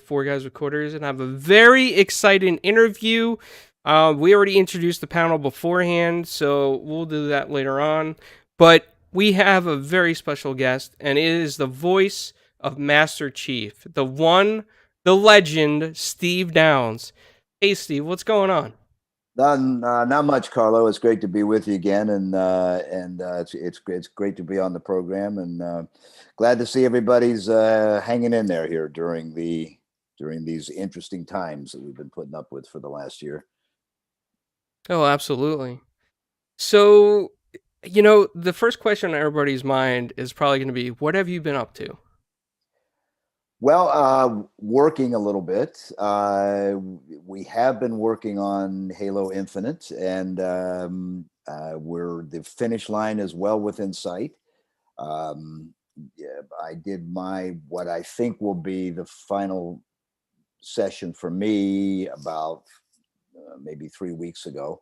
Four Guys with Quarters, and I have a very exciting interview. We already introduced the panel beforehand, so we'll do that later on. But we have a very special guest, and it is the voice of Master Chief, the one, the legend, Steve Downs. Hey, Steve, what's going on? Not much, Carlo. It's great to be with you again, and it's great to be on the program, and glad to see everybody's hanging in there here during these interesting times that we've been putting up with for the last year. Oh, absolutely. So, the first question on everybody's mind is probably going to be, what have you been up to? Well, working a little bit. We have been working on Halo Infinite, and the finish line is well within sight. Yeah, I did what I think will be the final session for me about maybe 3 weeks ago.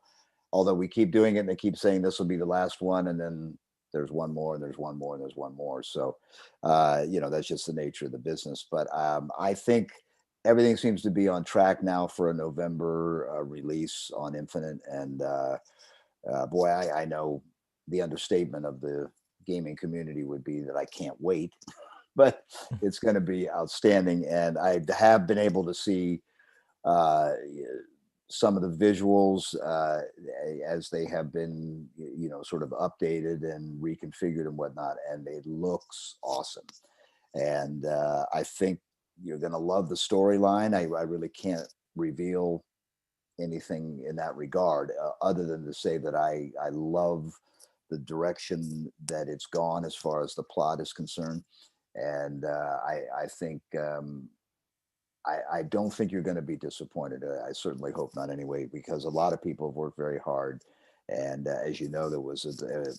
Although we keep doing it and they keep saying this will be the last one, and then there's one more, and there's one more, and there's one more. So, that's just the nature of the business. But I think everything seems to be on track now for a November release on Infinite. And boy, I know the understatement of the gaming community would be that I can't wait. But it's going to be outstanding, and I have been able to see uh, some of the visuals as they have been, sort of updated and reconfigured and whatnot, and it looks awesome. And I think you're going to love the storyline. I really can't reveal anything in that regard, other than to say that I love the direction that it's gone as far as the plot is concerned. And I think I don't think you're going to be disappointed. I certainly hope not, anyway, because a lot of people have worked very hard. And as you know, there was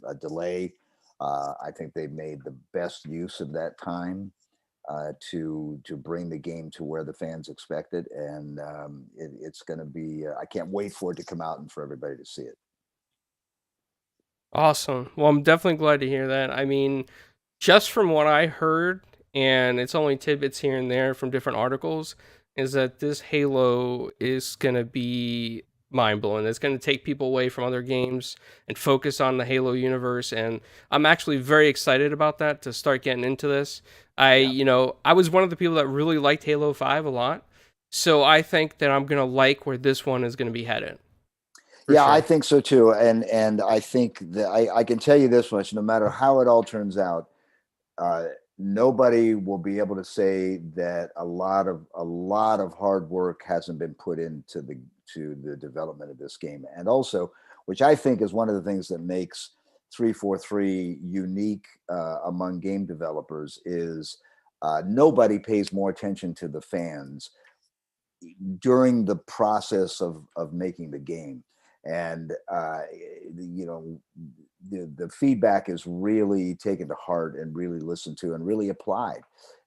a delay. I think they made the best use of that time to bring the game to where the fans expect it, and it's going to be. I can't wait for it to come out and for everybody to see it. Awesome. Well, I'm definitely glad to hear that. I mean, just from what I heard, and it's only tidbits here and there from different articles, is that this Halo is going to be mind blowing. It's going to take people away from other games and focus on the Halo universe. And I'm actually very excited about that to start getting into this. Yeah. I was one of the people that really liked Halo 5 a lot. So I think that I'm going to like where this one is going to be headed. For Yeah, I sure. think so too, and I think that I can tell you this much: no matter how it all turns out, uh, nobody will be able to say that a lot of hard work hasn't been put into the development of this game. And also, which I think is one of the things that makes 343 unique among game developers, is nobody pays more attention to the fans during the process of making the game. And you know the feedback is really taken to heart and really listened to and really applied.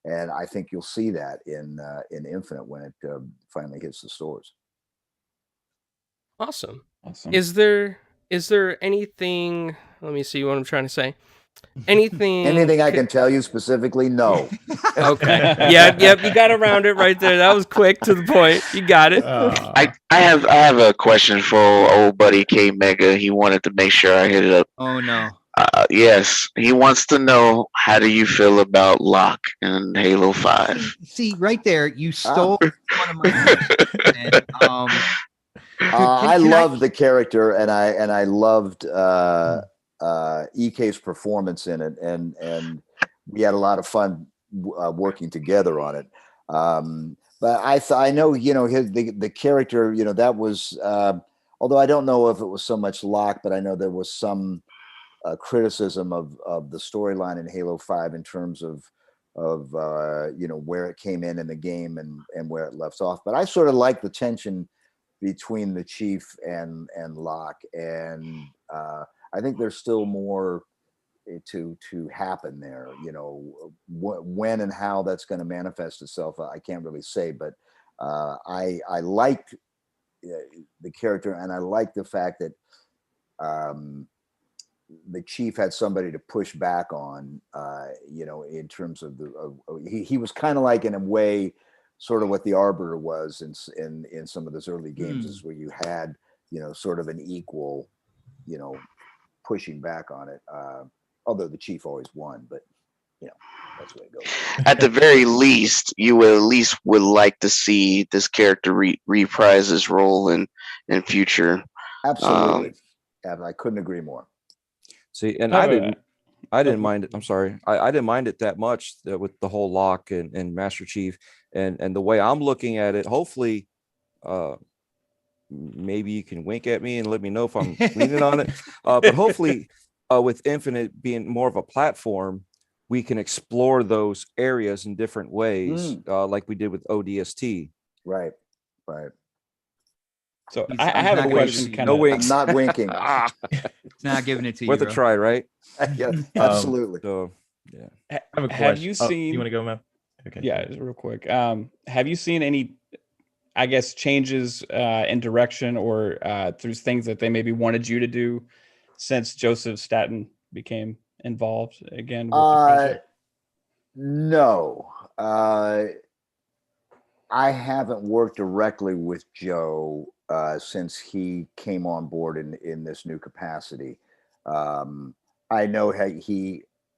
And I think you'll see that in Infinite when it finally hits the stores. Awesome. Awesome. Is there anything, let me see what I'm trying to say. Anything Anything I can tell you specifically? No. Okay. Yep, you got around it right there. That was quick to the point. You got it. I have a question for old buddy K Mega. He wanted to make sure I hit it up. Oh no. Yes, he wants to know, how do you feel about Locke in Halo 5? See, right there, you stole one of my questions. And, I can loved the character, and I loved EK's performance in it, and we had a lot of fun working together on it. But I know, the character, that was, although I don't know if it was so much Locke, but I know there was some criticism of the storyline in Halo 5 in terms of where it came in the game, and where it left off. But I sort of like the tension between the chief and Locke, and I think there's still more to happen there. When and how that's going to manifest itself, I can't really say. But I liked the character, and I like the fact that the chief had somebody to push back on, in terms of he was kind of like, in a way, sort of what the Arbiter was in some of those early games, is where you had, sort of an equal, pushing back on it. Although the Chief always won, but that's the way it goes. At the very least, you would at least would like to see this character reprise his role in future. Absolutely. I couldn't agree more. See, and I didn't mind it. I'm sorry. I didn't mind it that much with the whole Locke and Master Chief and the way I'm looking at it. Hopefully, maybe you can wink at me and let me know if I'm leaning on it. But hopefully, with Infinite being more of a platform, we can explore those areas in different ways, like we did with ODST. Right. So I have a question. No winks. I'm not winking. It's not giving it to you. Worth a try, right? Yeah, absolutely. So, yeah. I have a question. Have you seen? You want to go, man? Okay. Yeah, just real quick. Have you seen any, I guess, changes in direction or through things that they maybe wanted you to do since Joseph Staten became involved again with the project? No. I haven't worked directly with Joe since he came on board in this new capacity. I know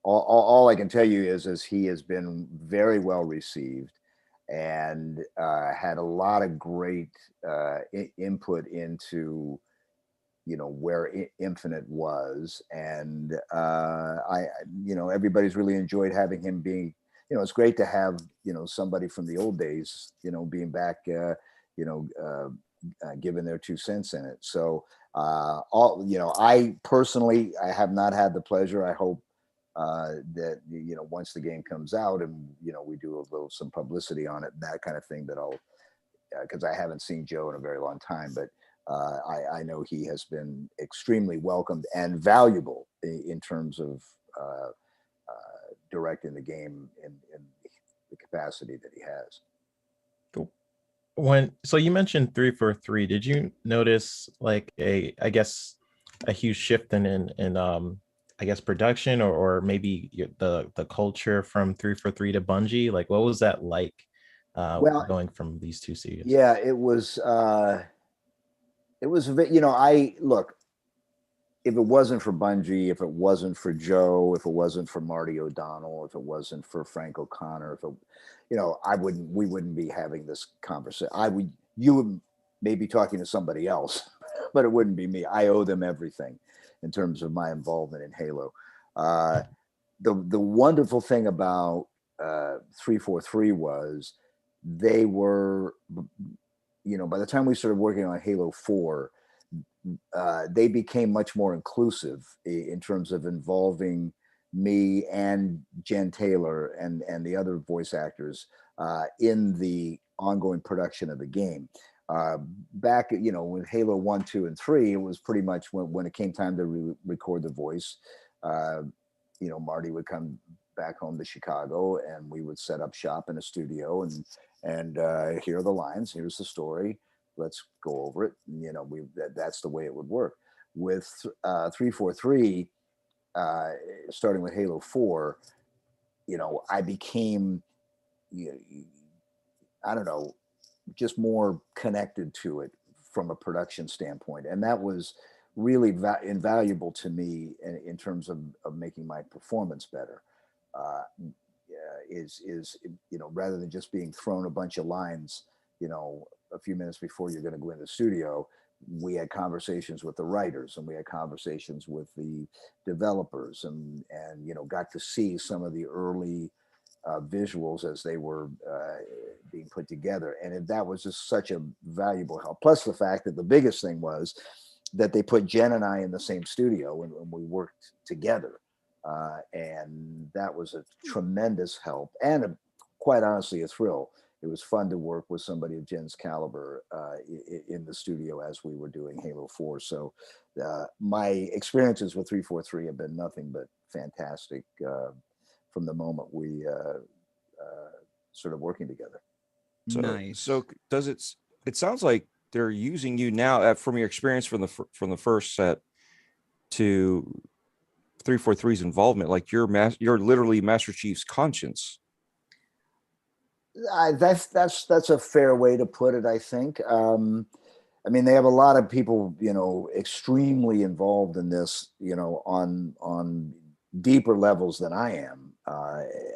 all I can tell you is he has been very well received and had a lot of great input into where Infinite was, and everybody's really enjoyed having him being. It's great to have somebody from the old days being back, giving their 2 cents in it. So I personally, I have not had the pleasure. I hope that once the game comes out and we do some publicity on it, that kind of thing, that I'll, because I haven't seen Joe in a very long time, but I know he has been extremely welcomed and valuable in terms of directing the game in the capacity that he has. Cool. So you mentioned 343, did you notice like a huge shift in I guess production or maybe the culture from 343 to Bungie? Like, what was that like going from these two series? Yeah, it was a bit, look, if it wasn't for Bungie, if it wasn't for Joe, if it wasn't for Marty O'Donnell, if it wasn't for Frank O'Connor, we wouldn't be having this conversation. You would maybe be talking to somebody else, but it wouldn't be me. I owe them everything in terms of my involvement in Halo. The wonderful thing about 343 was they were, by the time we started working on Halo 4, they became much more inclusive in terms of involving me and Jen Taylor and the other voice actors in the ongoing production of the game. Back, with Halo 1, 2, and 3, it was pretty much when it came time to record the voice, Marty would come back home to Chicago and we would set up shop in a studio and here are the lines, here's the story, let's go over it. That's the way it would work. With 343, starting with Halo 4, I became, I don't know, just more connected to it from a production standpoint, and that was really invaluable to me in terms of making my performance better. Rather than just being thrown a bunch of lines, a few minutes before you're going to go in the studio, we had conversations with the writers and we had conversations with the developers and got to see some of the early visuals as they were being put together. And that was just such a valuable help. Plus the fact that the biggest thing was that they put Jen and I in the same studio and we worked together. And that was a tremendous help and quite honestly a thrill. It was fun to work with somebody of Jen's caliber in the studio as we were doing Halo 4. So my experiences with 343 have been nothing but fantastic from the moment we started working together. Nice. So does it sounds like they're using you now from your experience from the first set to 343's involvement, like you're literally Master Chief's conscience. That's a fair way to put it, I think. I mean, they have a lot of people, extremely involved in this, on deeper levels than I am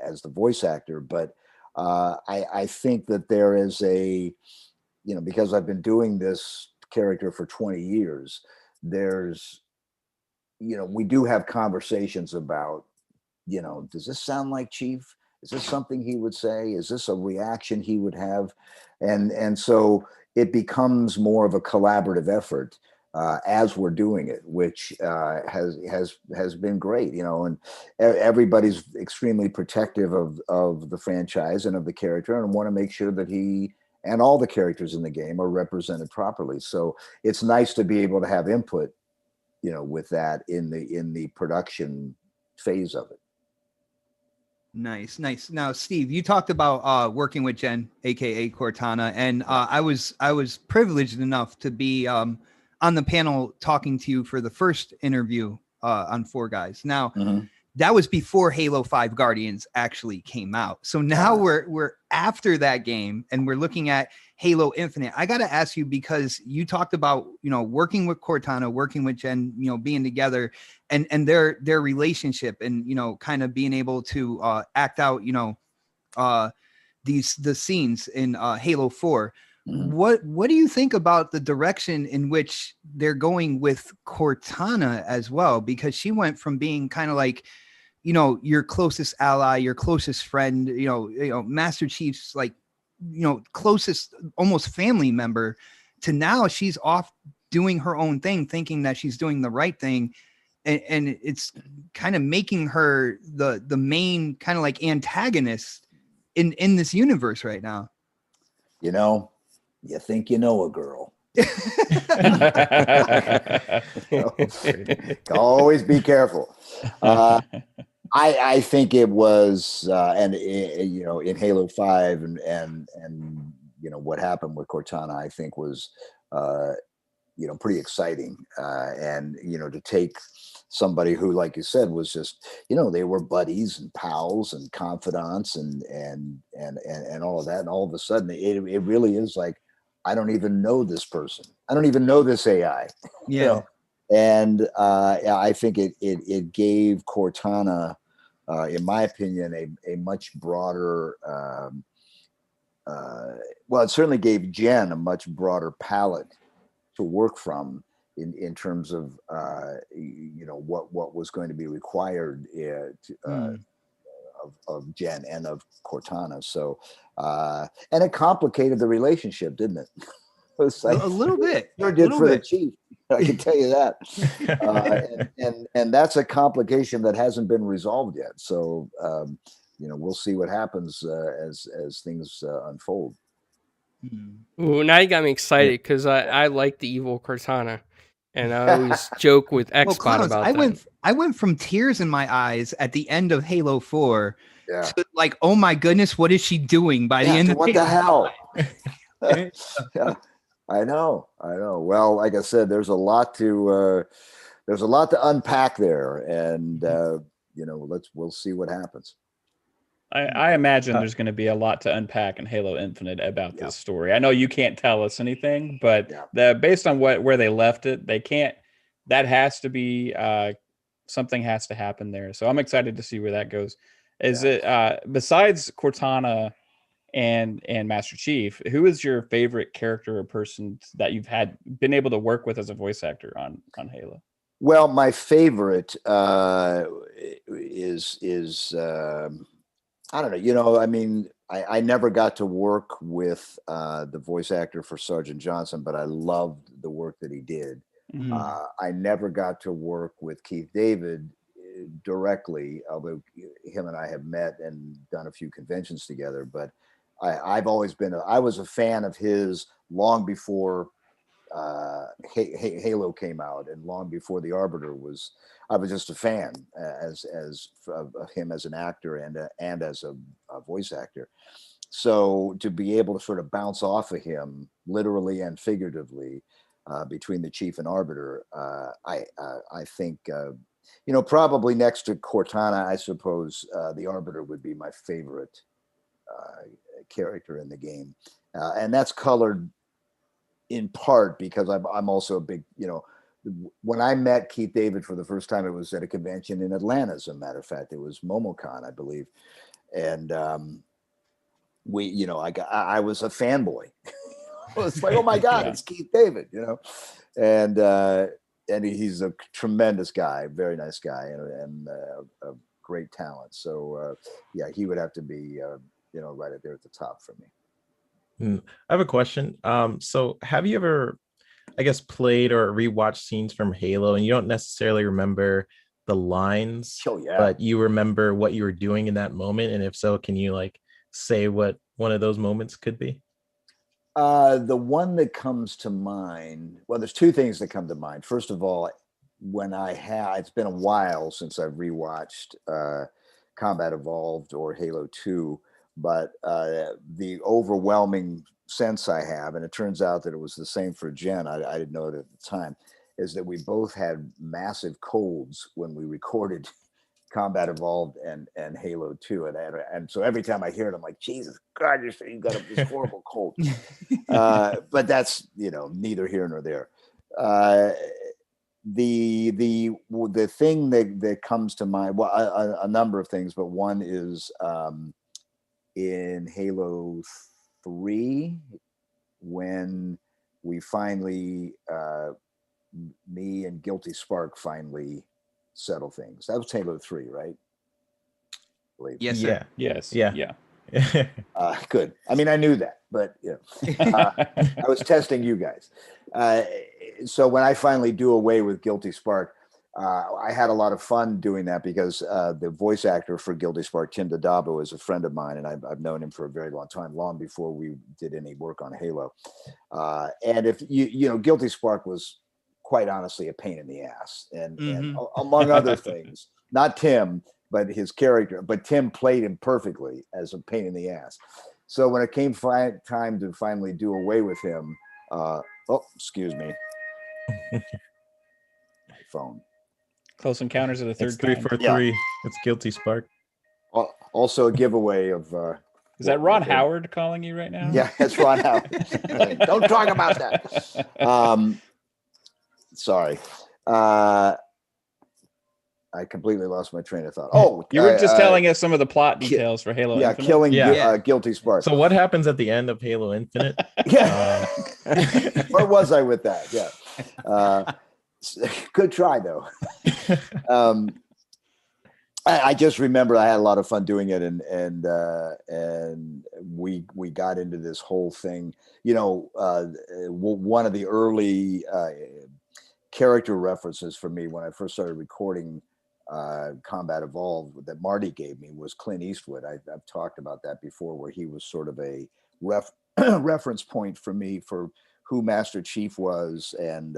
as the voice actor. But I think that there is because I've been doing this character for 20 years, there's, we do have conversations about, does this sound like Chief? Is this something he would say? Is this a reaction he would have? And so it becomes more of a collaborative effort as we're doing it, which has been great, and everybody's extremely protective of the franchise and of the character, and want to make sure that he and all the characters in the game are represented properly. So it's nice to be able to have input, with that in the production phase of it. Nice. Now, Steve, you talked about working with Jen, aka Cortana, and I was privileged enough to be on the panel talking to you for the first interview on Four Guys. Now, that was before Halo 5 Guardians actually came out. So now we're after that game, and we're looking at Halo Infinite. I got to ask you, because you talked about, working with Cortana, working with Jen, being together, and their relationship, and, kind of being able to act out, the scenes in Halo 4. What do you think about the direction in which they're going with Cortana as well? Because she went from being kind of like, your closest ally, your closest friend, Master Chief's like, closest almost family member, to now she's off doing her own thing, thinking that she's doing the right thing. And it's kind of making her the main kind of like antagonist in this universe right now. You think you know a girl. Always be careful. I think it was, in Halo 5 and what happened with Cortana, I think was, pretty exciting. And, to take somebody who, like you said, was just, they were buddies and pals and confidants and all of that. And all of a sudden it really is like, I don't even know this person. I don't even know this AI. Yeah. And I think it gave Cortana, in my opinion, a much broader, it certainly gave Jen a much broader palette to work from in terms of, what was going to be required of Jen and of Cortana. So, and it complicated the relationship, didn't it? It was like, a little bit. Sure did for the Chief. I can tell you that. And that's a complication that hasn't been resolved yet. So, we'll see what happens as things unfold. Ooh, now you got me excited because I like the evil Cortana, and I always joke with Xbot about that. I went from tears in my eyes at the end of Halo 4 Yeah. to like, oh my goodness, what is she doing by the end of what Halo the hell? 5? Yeah, I know. Well, like I said, there's a lot to unpack there, and we'll see what happens. I imagine there's going to be a lot to unpack in Halo Infinite about this story. I know you can't tell us anything, but based on where they left it, they can't. That has to be something has to happen there. So I'm excited to see where that goes. Is it besides Cortana and Master Chief, who is your favorite character or person that you've been able to work with as a voice actor on Halo? Well, my favorite is I don't know. I mean, I never got to work with the voice actor for Sergeant Johnson, but I loved the work that he did. I never got to work with Keith David directly, although him and I have met and done a few conventions together. But I've always been I was a fan of his long before Halo came out, and long before The Arbiter was. I was just a fan of him as an actor and as a voice actor. So to be able to sort of bounce off of him, literally and figuratively, between the Chief and Arbiter, I think probably next to Cortana, I suppose The Arbiter would be my favorite character in the game, and that's colored in part because I'm also a big, when I met Keith David for the first time, it was at a convention in Atlanta. As a matter of fact, it was MomoCon, I believe, and I was a fanboy. It's like, oh my God, it's Keith David, and he's a tremendous guy, very nice guy, and a great talent. So he would have to be right up there at the top for me. I have a question. So have you ever, I guess, played or rewatched scenes from Halo and you don't necessarily remember the lines, but you remember what you were doing in that moment? And if so, can you like say what one of those moments could be? The one that comes to mind, well, there's two things that come to mind. First of all, it's been a while since I've rewatched Combat Evolved or Halo 2, but the overwhelming sense I have, and it turns out that it was the same for Jen, I didn't know it at the time, is that we both had massive colds when we recorded Combat Evolved and Halo 2, and so every time I hear it, I'm like, Jesus God, you got this horrible cold. But that's neither here nor there. The thing that comes to mind, well, a number of things, but one is in Halo 3 when we finally, me and Guilty Spark finally settle things. That was Halo 3, right? Yes, sir. Yeah. Good. I mean, I knew that, but I was testing you guys. So when I finally do away with Guilty Spark, I had a lot of fun doing that because the voice actor for Guilty Spark, Tim Dadabo, is a friend of mine, and I've known him for a very long time, long before we did any work on Halo. And if Guilty Spark was quite honestly a pain in the ass, and among other things, not Tim, but his character, but Tim played him perfectly as a pain in the ass. So when it came time to finally do away with him, excuse me, my phone. Close Encounters of the Third It's 343. It's Guilty Spark. Also a giveaway of. Is that Ron Howard calling you right now? Yeah, that's Ron Howard. Don't talk about that. Sorry. I completely lost my train of thought. Oh, you were just telling us some of the plot details for Halo Infinite. Killing Guilty Spark. So what happens at the end of Halo Infinite? Where was I with that? Yeah. Good try, though. I just remember I had a lot of fun doing it, and we got into this whole thing. One of the early character references for me when I first started recording Combat Evolved that Marty gave me was Clint Eastwood. I've talked about that before, where he was sort of a reference point for me for who Master Chief was and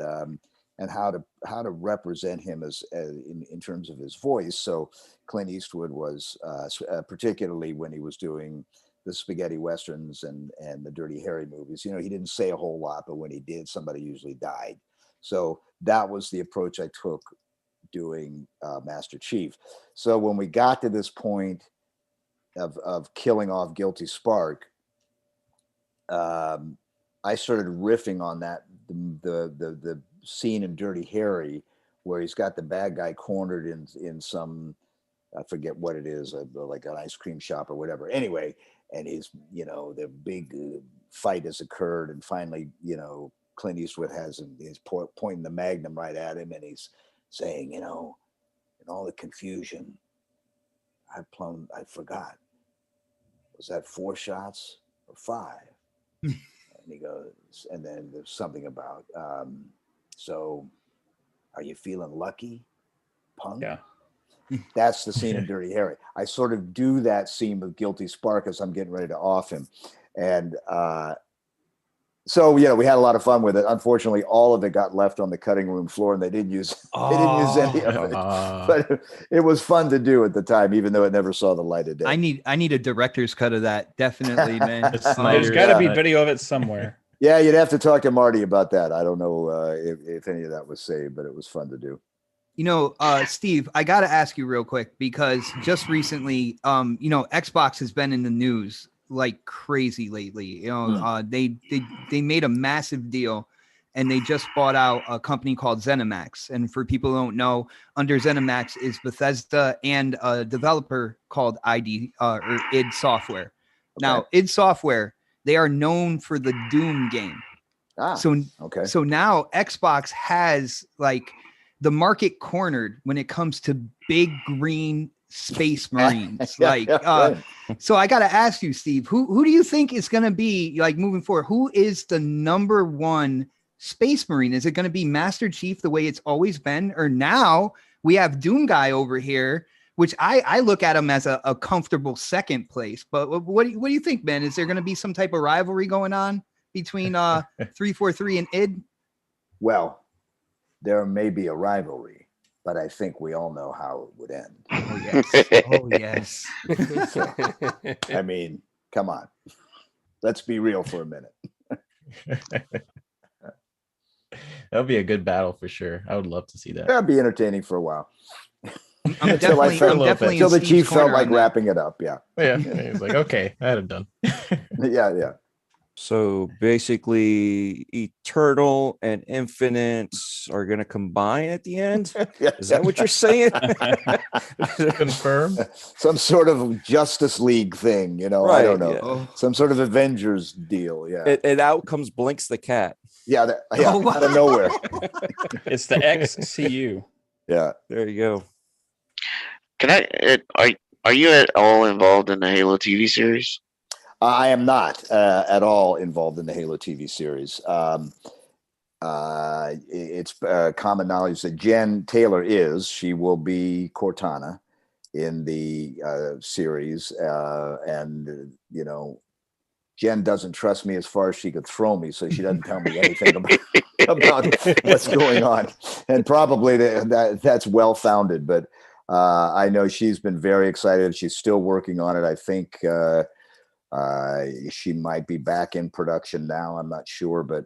how to represent him as in terms of his voice. So Clint Eastwood was particularly when he was doing the spaghetti westerns and the Dirty Harry movies. He didn't say a whole lot, but when he did, somebody usually died. So that was the approach I took doing Master Chief. So when we got to this point of killing off Guilty Spark, I started riffing on that the scene in Dirty Harry where he's got the bad guy cornered in some, I forget what it is, like an ice cream shop or whatever. Anyway, and he's the big fight has occurred, and finally Clint Eastwood is pointing the magnum right at him, and he's saying, in all the confusion, I forgot. Was that 4 shots or 5? And he goes, and then there's something about, so are you feeling lucky, punk? Yeah. That's the scene in Dirty Harry. I sort of do that scene with Guilty Spark as I'm getting ready to off him. And, so we had a lot of fun with it. Unfortunately, all of it got left on the cutting room floor, and they didn't use any of it. But it was fun to do at the time, even though it never saw the light of day. I need a director's cut of that, definitely, man. There's got to be video of it somewhere. Yeah, you'd have to talk to Marty about that. I don't know if any of that was saved, but it was fun to do. Steve, I got to ask you real quick, because just recently, Xbox has been in the news like crazy lately. You know, they made a massive deal, and they just bought out a company called ZeniMax. And for people who don't know, under ZeniMax is Bethesda and a developer called id Software. Now, id Software, they are known for the Doom game. So now Xbox has like the market cornered when it comes to big green space marines. So I got to ask you, Steve, who do you think is going to be like moving forward? Who is the number one space marine? Is it going to be Master Chief the way it's always been, or now we have Doom Guy over here, which I look at him as a comfortable second place? But what do you think, Ben? Is there going to be some type of rivalry going on between 343 and id? Well, there may be a rivalry, but I think we all know how it would end. Oh yes. Oh yes. So, I mean, come on. Let's be real for a minute. That'll be a good battle for sure. I would love to see that. That'd be entertaining for a while. I'm definitely until the chief felt like wrapping it up. Yeah. Yeah. He's like, okay, I had it done. Yeah. So basically, Eternal and Infinite are going to combine at the end. Is that what you're saying? Confirm. Some sort of Justice League thing, you know? Right, I don't know. yeah. Some sort of Avengers deal. Yeah. And out comes Blinks the cat. Yeah. Out of nowhere. It's the XCU. Yeah. There you go. Are you at all involved in the Halo TV series? I am not at all involved in the Halo TV series. It's common knowledge that Jen Taylor is. She will be Cortana in the series. And, you know, Jen doesn't trust me as far as she could throw me, so she doesn't tell me anything about what's going on. And probably that's well-founded, but I know she's been very excited. She's still working on it. I think she might be back in production now. I'm not sure, but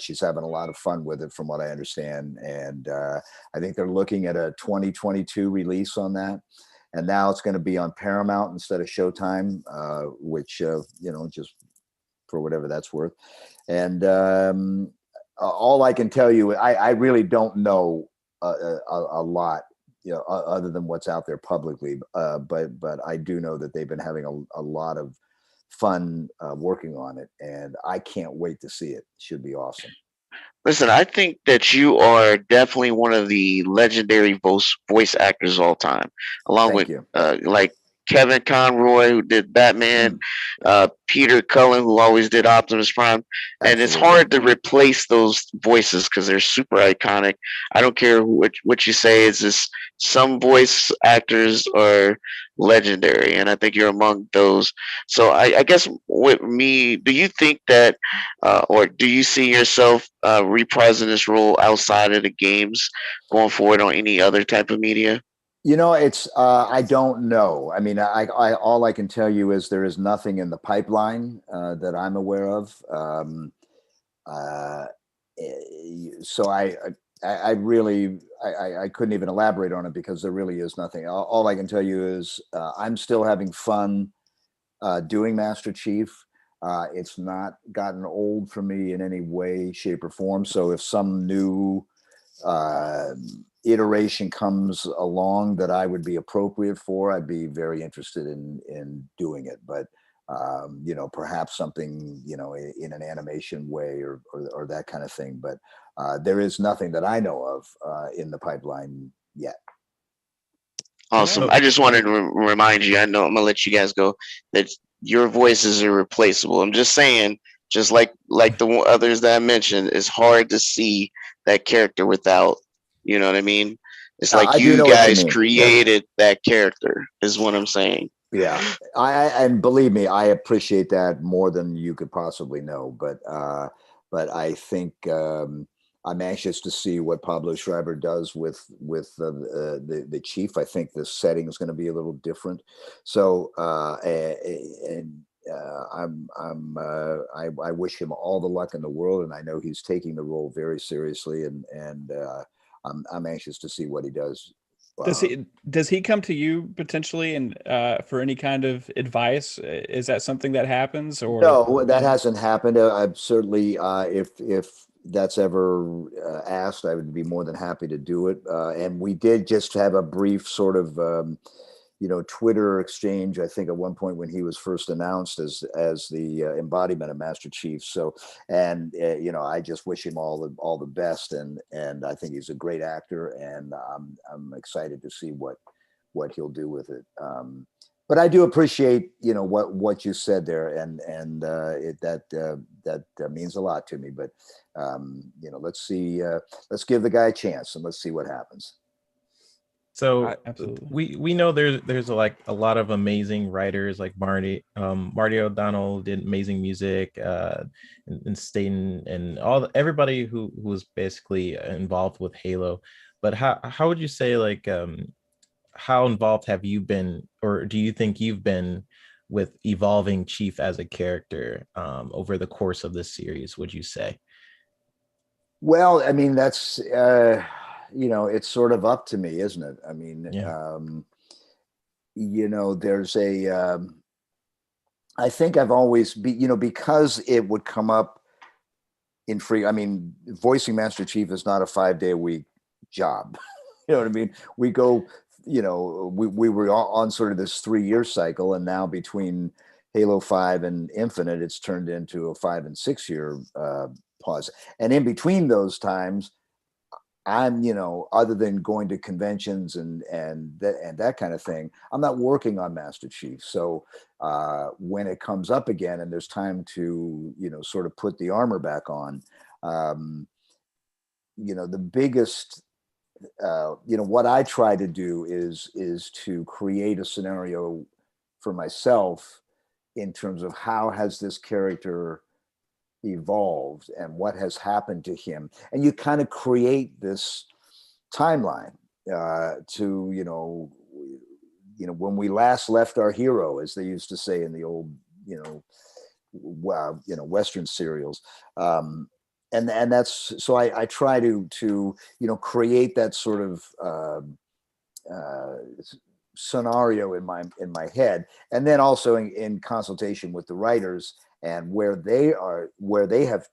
she's having a lot of fun with it, from what I understand. And I think they're looking at a 2022 release on that. And now it's going to be on Paramount instead of Showtime, which you know, just for whatever that's worth. And all I can tell you, I really don't know a lot, you know, other than what's out there publicly. But I do know that they've been having a lot of fun working on it, and I can't wait to see it. It should be awesome. Listen, I think that you are definitely one of the legendary voice actors of all time, along Thank with you. like Kevin Conroy, who did Batman, Peter Cullen, who always did Optimus Prime. And it's hard to replace those voices because they're super iconic. I don't care what you say. It's just some voice actors are legendary, and I think you're among those. So I guess with me, do you think that, or do you see yourself reprising this role outside of the games going forward on any other type of media? You know, it's I don't know. I mean, I all I can tell you is there is nothing in the pipeline that I'm aware of. So I really I couldn't even elaborate on it because there really is nothing. All I can tell you is I'm still having fun doing Master Chief. It's not gotten old for me in any way, shape, or form. So if some new iteration comes along that I would be appropriate for, I'd be very interested in doing it. But you know, perhaps something, you know, in an animation way or that kind of thing. But there is nothing that I know of in the pipeline yet. Awesome. I just wanted to remind you, I know I'm gonna let you guys go, that your voice is irreplaceable. I'm just saying, just like the others that I mentioned, it's hard to see that character without, you know what I mean? It's like you guys created that character, is what I'm saying. Yeah, and believe me, I appreciate that more than you could possibly know. But I think I'm anxious to see what Pablo Schreiber does with the chief. I think the setting is going to be a little different. So I wish him all the luck in the world, and I know he's taking the role very seriously, and I'm anxious to see what he does Does he come to you potentially and for any kind of advice? Is that something that happens, or No, that hasn't happened. I'm certainly, if that's ever asked, I would be more than happy to do it. And we did just have a brief sort of, Twitter exchange. I think at one point when he was first announced as the embodiment of Master Chief. So, and I just wish him all the best, and I think he's a great actor, and I'm excited to see what he'll do with it. But I do appreciate, what you said there, and that means a lot to me. But let's see, let's give the guy a chance, and let's see what happens. So absolutely, we know there's like a lot of amazing writers, like Marty O'Donnell did amazing music, and Staten, and everybody who was basically involved with Halo. But how would you say, like, how involved have you been, or do you think you've been, with evolving Chief as a character over the course of this series, would you say? Well, I mean, that's it's sort of up to me, isn't it? I mean, Yeah. There's I think I've always because it would come up in free. I mean, voicing Master Chief is not a 5-day a week job. You know what I mean? We go, we were on sort of this 3-year cycle, and now between Halo 5 and Infinite, it's turned into a 5 and 6-year pause. And in between those times, I'm, other than going to conventions and that kind of thing, I'm not working on Master Chief. So when it comes up again and there's time to, sort of put the armor back on, the biggest, what I try to do is to create a scenario for myself in terms of how has this character evolved and what has happened to him, and you kind of create this timeline to when we last left our hero, as they used to say in the old Western serials, and that's so I try to create that sort of scenario in my head, and then also in consultation with the writers, and where they have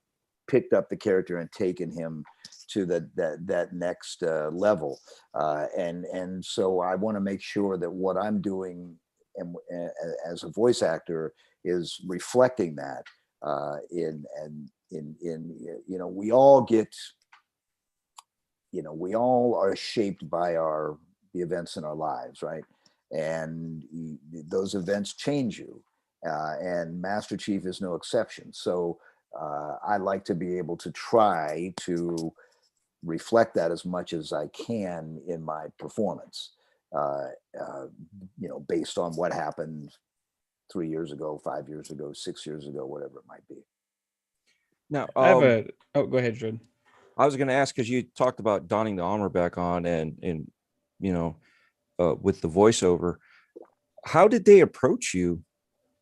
picked up the character and taken him to that next level, and so I want to make sure that what I'm doing as a voice actor is reflecting that in we all get, we all are shaped by the events in our lives, right? And those events change you, and Master Chief is no exception. So I like to be able to try to reflect that as much as I can in my performance, based on what happened 3 years ago, 5 years ago, 6 years ago, whatever it might be. Now, I have go ahead, Jordan. I was going to ask, because you talked about donning the armor back on and with the voiceover, how did they approach you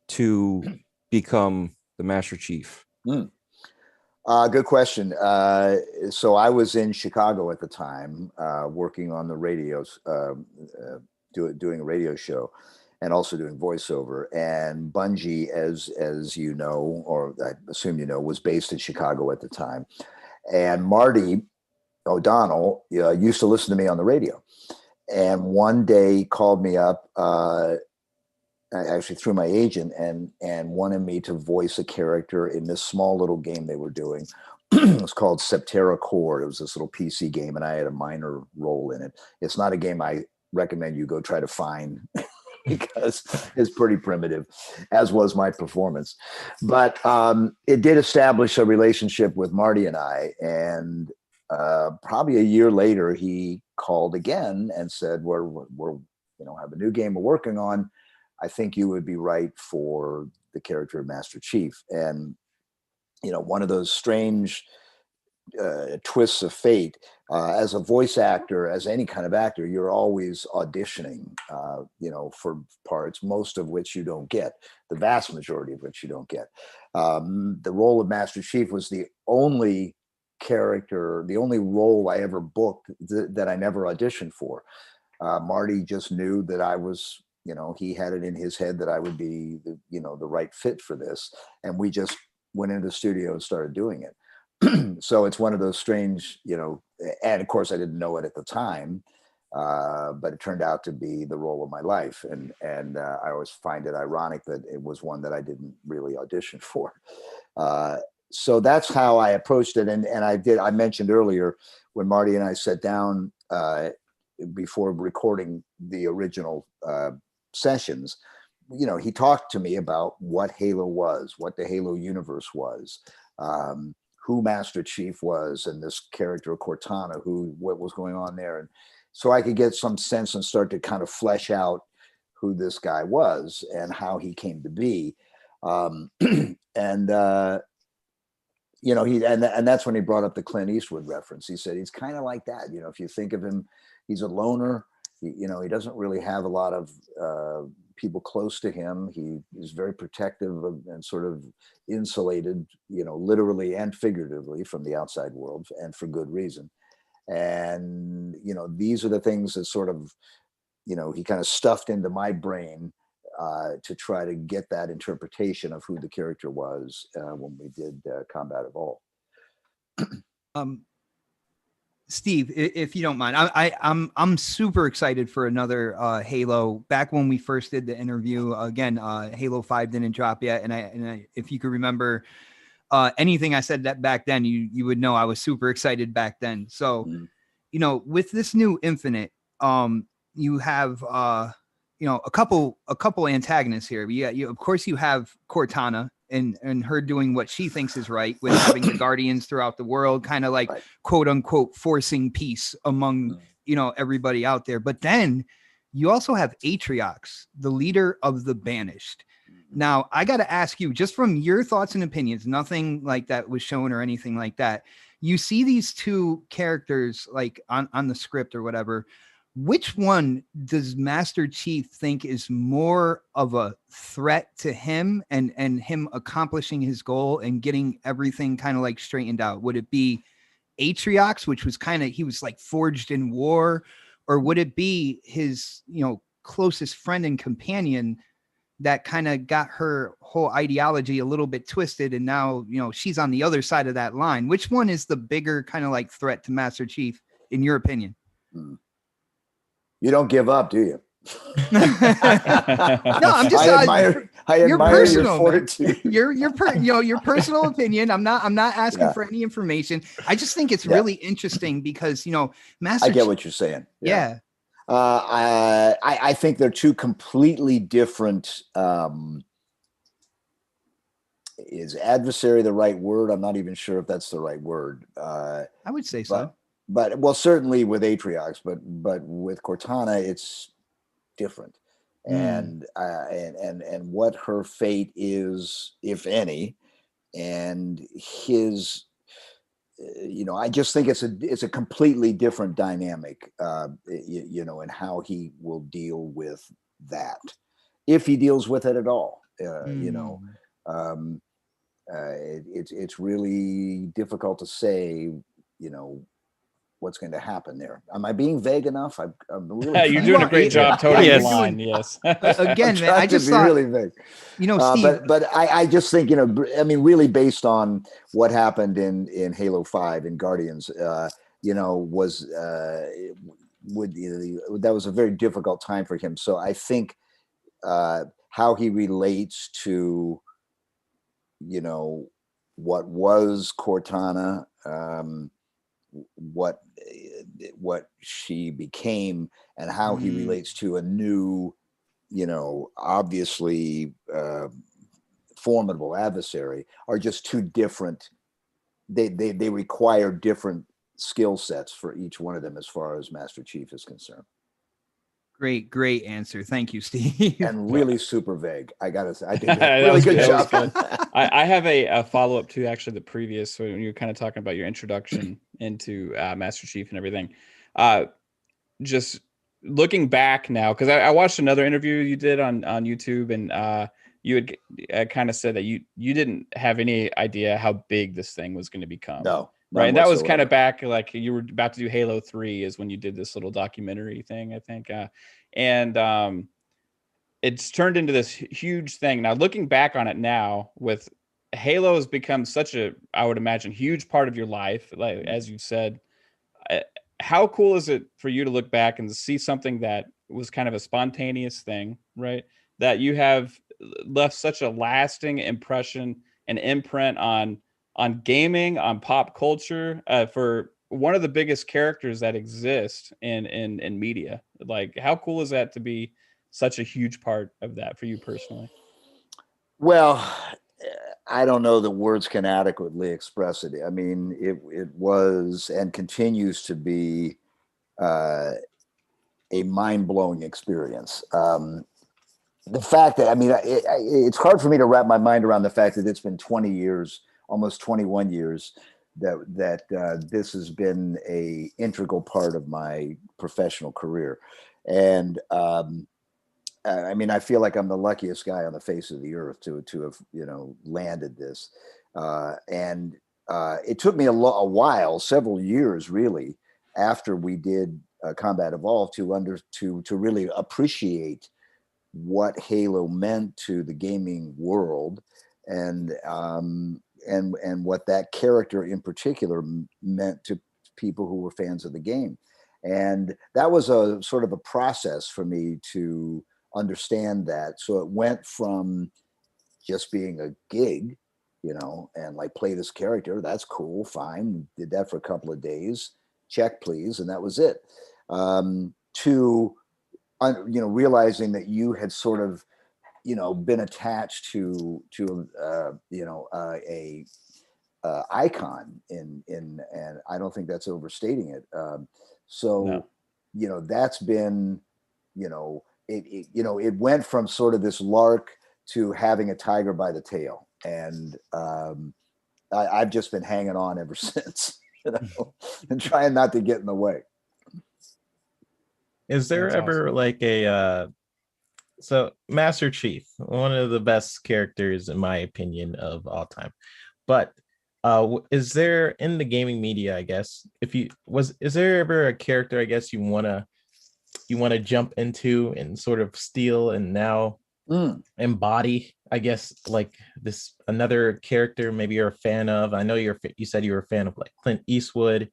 to become the Master Chief? Good question. So I was in Chicago at the time, working on the radios, doing a radio show, and also doing voiceover. And Bungie, as you know, or I assume was based in Chicago at the time. And Marty O'Donnell used to listen to me on the radio, and one day called me up, actually through my agent, and wanted me to voice a character in this small little game they were doing. It was called Septerra Core. It was this little PC game, and I had a minor role in it. It's not a game I recommend you go try to find because it's pretty primitive, as was my performance. But it did establish a relationship with Marty and I, and probably a year later, he called again and said, we're have a new game we're working on. I think you would be right for the character of Master Chief. And, one of those strange twists of fate, as a voice actor, as any kind of actor, you're always auditioning, for parts, most of which you don't get, the vast majority of which you don't get. The role of Master Chief was the only character, the only role I ever booked that I never auditioned for. Marty just knew that I was, he had it in his head that I would be the right fit for this. And we just went into the studio and started doing it. So it's one of those strange, and of course I didn't know it at the time, but it turned out to be the role of my life. And I always find it ironic that it was one that I didn't really audition for. So that's how I approached it. And I mentioned earlier when Marty and I sat down before recording the original sessions, he talked to me about what Halo was, what the Halo universe was, who Master Chief was, and this character Cortana, what was going on there. And so I could get some sense and start to kind of flesh out who this guy was and how he came to be. And that's when he brought up the Clint Eastwood reference. He said, he's kind of like that. If you think of him, he's a loner. He doesn't really have a lot of people close to him. He is very protective and sort of insulated, literally and figuratively from the outside world, and for good reason. And, these are the things that sort of, he kind of stuffed into my brain to try to get that interpretation of who the character was when we did Combat Evolved. Steve, if you don't mind, I'm super excited for another Halo. Back when we first did the interview, again, Halo 5 didn't drop yet, and I if you could remember anything I said that back then, you would know I was super excited back then. So, with this new Infinite, you have a couple antagonists here. Of course you have Cortana and her doing what she thinks is right with having the Guardians throughout the world, kind of like quote unquote forcing peace among everybody out there. But then you also have Atriox, the leader of the Banished. Now I got to ask you, just from your thoughts and opinions, nothing like that was shown or anything like that. You see these two characters like on the script or whatever. Which one does Master Chief think is more of a threat to him and him accomplishing his goal and getting everything kind of like straightened out? Would it be Atriox, which was he was like forged in war, or would it be his, closest friend and companion that kind of got her whole ideology a little bit twisted, and now, she's on the other side of that line? Which one is the bigger kind of like threat to Master Chief, in your opinion? You don't give up, do you? No, I'm just. I admire your fortitude. Your personal opinion. I'm not asking for any information. I just think it's really interesting because Master. I get what you're saying. Yeah. I think they're two completely different. Is adversary the right word? I'm not even sure if that's the right word. I would say so. But certainly with Atriox, but with Cortana, it's different. And what her fate is, if any, and his, I just think it's a completely different dynamic, and how he will deal with that, if he deals with it at all. It's really difficult to say, what's going to happen there. Am I being vague enough? I'm really you're doing a great job toting the line. Yes. Again, man, I just thought, really vague. Steve, but I just think, really based on what happened in Halo 5 and Guardians, that was a very difficult time for him. So I think how he relates to, what was Cortana, what she became, and how he relates to a new, obviously formidable adversary, are just two different. They require different skill sets for each one of them as far as Master Chief is concerned. Great answer. Thank you, Steve. And really super vague. I gotta say, I did a really good job. I have a follow-up to actually the previous, so when you were kind of talking about your introduction into Master Chief and everything. Just looking back now, because I watched another interview you did on YouTube, and you had kind of said that you didn't have any idea how big this thing was going to become. No. Right. And that was kind of back, like you were about to do Halo 3 is when you did this little documentary thing, I think. And it's turned into this huge thing. Now, looking back on it now, with Halo has become such a, I would imagine, huge part of your life. Like, as you said, how cool is it for you to look back and see something that was kind of a spontaneous thing, right? That you have left such a lasting impression and imprint on gaming, on pop culture, for one of the biggest characters that exist in media. Like, how cool is that to be such a huge part of that for you personally? Well, I don't know that words can adequately express it. I mean, it was and continues to be a mind-blowing experience. The fact that, I mean, it's hard for me to wrap my mind around the fact that it's been 20 years, almost 21 years, that this has been a integral part of my professional career. And I mean, I feel like I'm the luckiest guy on the face of the earth to have, you know, landed this. And it took me a while, several years really, after we did Combat Evolved to really appreciate what Halo meant to the gaming world, and what that character in particular meant to people who were fans of the game. And that was a sort of a process for me to understand that. So it went from just being a gig, you know, and like, play this character, that's cool, fine, did that for a couple of days, check please, and that was it. To you know, realizing that you had sort of, you know, been attached to you know, a icon and I don't think that's overstating it. So No. you know, that's been, you know, it you know, it went from sort of this lark to having a tiger by the tail, and I've just been hanging on ever since, you know, and trying not to get in the way. Is there That's ever awesome. like a so Master Chief, one of the best characters in my opinion of all time, but is there in the gaming media, I guess, is there ever a character, I guess, you want to jump into and sort of steal and now embody, I guess, like this another character maybe you're a fan of? I know you said you were a fan of like Clint Eastwood.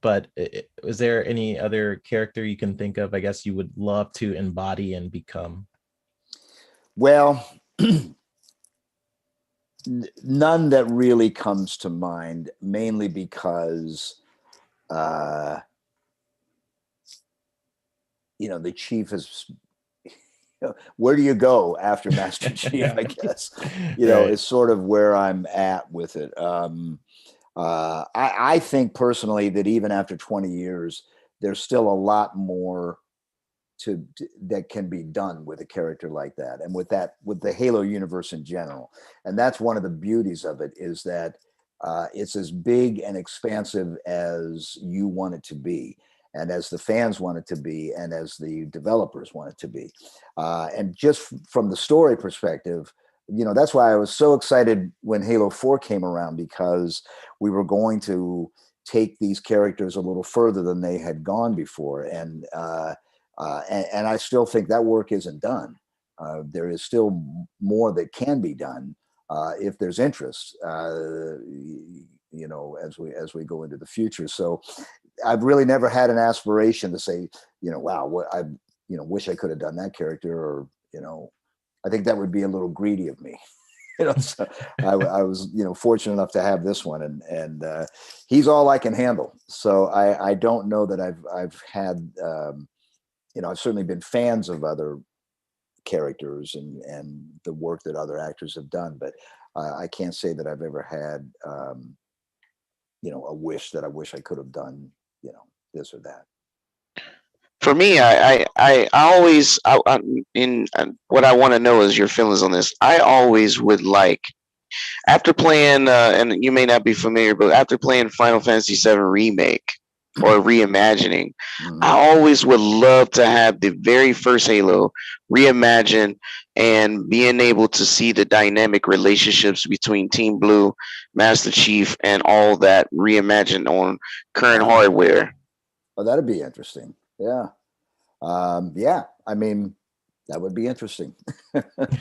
But is there any other character you can think of, I guess, you would love to embody and become? Well, none that really comes to mind, mainly because you know, the chief is, you know, where do you go after Master Chief? I guess, you know, is sort of where I'm at with it. I think personally that even after 20 years, there's still a lot more that can be done with a character like that, and with the Halo universe in general. And that's one of the beauties of it, is that it's as big and expansive as you want it to be, and as the fans want it to be, and as the developers want it to be. And just from the story perspective, you know, that's why I was so excited when Halo 4 came around, because we were going to take these characters a little further than they had gone before. And I still think that work isn't done. There is still more that can be done if there's interest, you know, as we go into the future. So I've really never had an aspiration to say, you know, wow, what I, you know, wish I could have done that character, or, you know, I think that would be a little greedy of me. You know, so I was, you know, fortunate enough to have this one, and he's all I can handle. So I don't know that I've had, you know, I've certainly been fans of other characters and the work that other actors have done, but I can't say that I've ever had, you know, a wish that I wish I could have done, you know, this or that. For me, I always, what I want to know is your feelings on this. I always would like, after playing, and you may not be familiar, but after playing Final Fantasy VII Remake, or reimagining. Mhm. I always would love to have the very first Halo reimagined and being able to see the dynamic relationships between Team Blue, Master Chief, and all that reimagined on current hardware. Oh, that'd be interesting. Yeah. Yeah. I mean, that would be interesting.